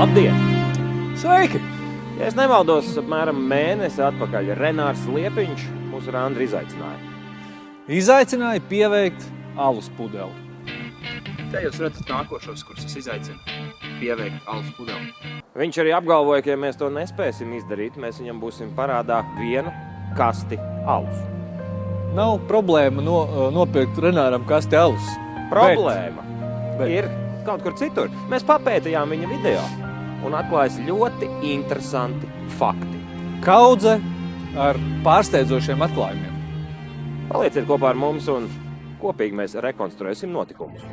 Labdien! Sveiki! Ja es nemaldos, apmēram mēnesi atpakaļ Renārs Liepiņš mūs ar Andri izaicināja. Izaicināja pieveikt alus pudeli. Te jūs redzat nākošos, kurus es izaicinu pieveikt alus pudeli. Viņš arī apgalvoja, ka ja mēs to nespēsim izdarīt, mēs viņam būsim parādā 1 kasti alus. Nav problēma nopirkt Renāram kasti alus. Problēma Bet. ir kaut kur citur. Mēs papētījām viņa video un atklājas ļoti interesanti fakti. Kaudze ar pārsteidzošiem atklājumiem. Palieciet kopā ar mums un kopīgi mēs rekonstruēsim notikumus.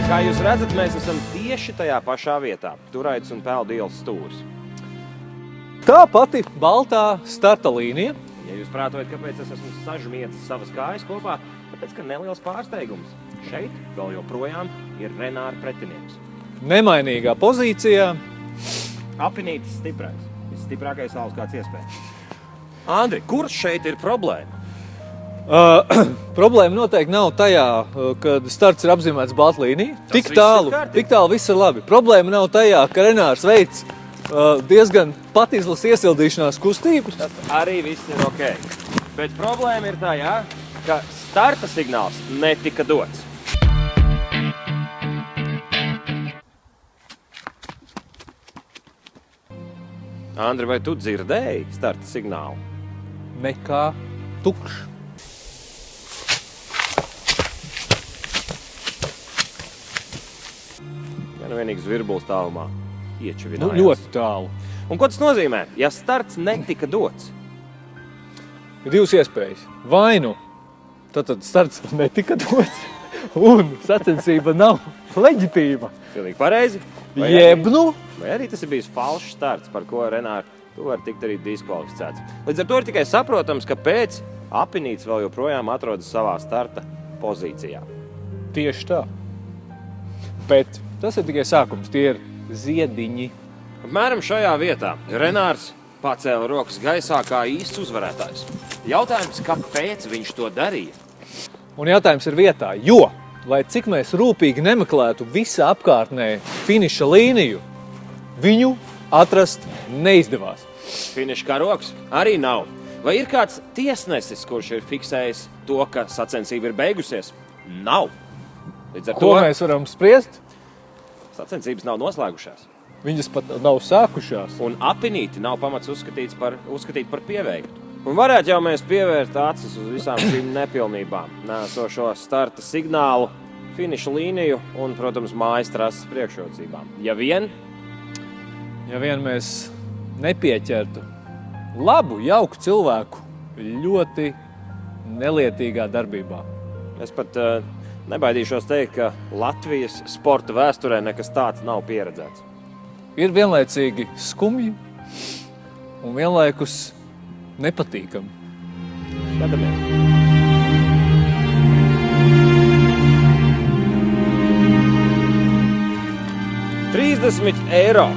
Kā jūs redzat, mēs esam tieši tajā pašā vietā, Turaites un Peldu ielas stūris. Tā pati baltā starta līnija. Ja jūs prātojat, kāpēc es esmu sažmiecis savas kājas kopā, tāpēc, ka neliels pārsteigums. Šeit vēl joprojām ir Renāra pretinieks. Nemainīgā pozīcijā. Apinītis stiprais. Visstiprākais alus kāds iespējams. Andri, kurš šeit ir problēma? Problēma noteikti nav tajā, kad starts ir apzīmēts balta līnija. Viss ir kārtībā. Tik tālu viss ir labi. Problēma nav tajā, ka Renārs veic diezgan patizlas iesildīšanās kustības. Tas arī viss ir ok. Bet problēma ir tajā, ka starta signāls netika dots. Andri, vai tu dzirdēji starta signālu? Nekā tukšs. Ja nu vienīgs virbulis tālumā iečevinājās. Ļoti tālu. Un ko tas nozīmē? Ja starts netika dots, Ir 2 iespējas. Vai nu tad starts netika dots un sacensība nav leģitīma. pilnīgi pareizi. Vai arī tas ir bijis falšs starts, par ko Renāri tu vari tikt arī diskvalificēts. Līdz ar to ir tikai saprotams, ka pēc Apinītis vēl joprojām atrodas savā starta pozīcijā. Tieši tā. Bet tas ir tikai sākums. Tie ir ziediņi. Apmēram šajā vietā Renārs pacēla rokas gaisā kā īsts uzvarētājs. Jautājums, kāpēc viņš to darīja? Un jautājums ir vietā, jo, lai cik mēs rūpīgi nemeklētu visā apkārtnē finiša līniju, viņu atrast neizdevās. Finiša karoks arī nav. Vai ir kāds tiesnesis, kurš ir fiksējis to, ka sacensība ir beigusies? Nav. Līdz ar Ko mēs varam spriest? sacensības nav noslēgušās. Viņas pat nav sākušās. Un Apinīti nav pamats uzskatīt par pieveiktu. Un varētu jau mēs pievērt acis uz visām šīm nepilnībām. Nēsošo starta signālu, finiša līniju un, protams, mājas trases priekšrocībām. Ja vien mēs nepieķertu labu, jauku cilvēku ļoti nelietīgā darbībā. es pat nebaidīšos teikt, ka Latvijas sporta vēsturē nekas tāds nav pieredzēts. Ir vienlaicīgi skumji un vienlaikus nepatīkami. Skatāmies. €30.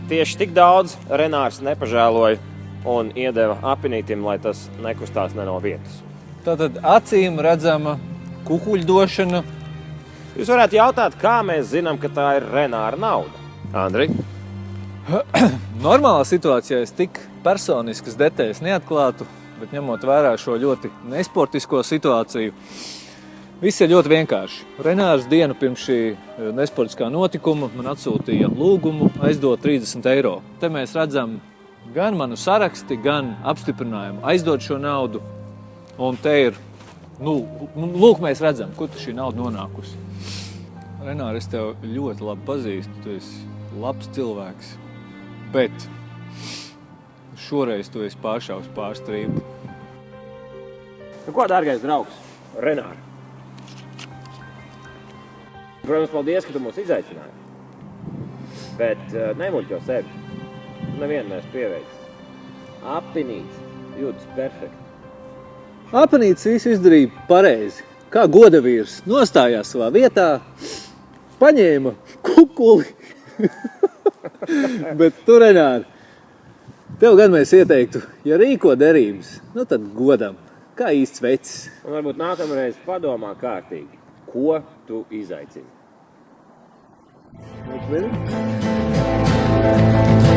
Tieši tik daudz Renārs nepažēloja un iedeva Apinītim, lai tas nekustās ne no vietas. Tātad acīm redzama kukuļdošana. Jūs varētu jautāt, kā mēs zinām, ka tā ir Renāra nauda? Andri? Normālā situācijā es tik personiskas detaļas neatklātu, bet ņemot vērā šo ļoti nesportisko situāciju, viss ir ļoti vienkārši. Renārs dienu pirms šī nesportiskā notikuma man atsūtīja lūgumu aizdot €30. Te mēs redzam gan manu saraksti, gan apstiprinājumu aizdot šo naudu. Un te ir, lūk, mēs redzam, kur šī nauda nonākusi. Renāri, es tev ļoti labi pazīstu, tu esi labs cilvēks, bet šoreiz tu esi pāršāvis pārstrību. Nu, ko, dārgais draugs, Renāri? Protams, paldies, ka tu mūs izaicināji. Bet nemuļķo sevi. Nevienu mēs pieveicis. Apinīts. Jūtas perfekti. Apinīts visu izdarīja pareizi. Kā godavīrs nostājās savā vietā, paņēma kukuli. Bet tu, Renāri, tev gan mēs ieteiktu, ja rīko derības, nu tad godam, kā īsts vecis. Un varbūt nākamreiz padomā kārtīgi, ko tu izaicini. Viņš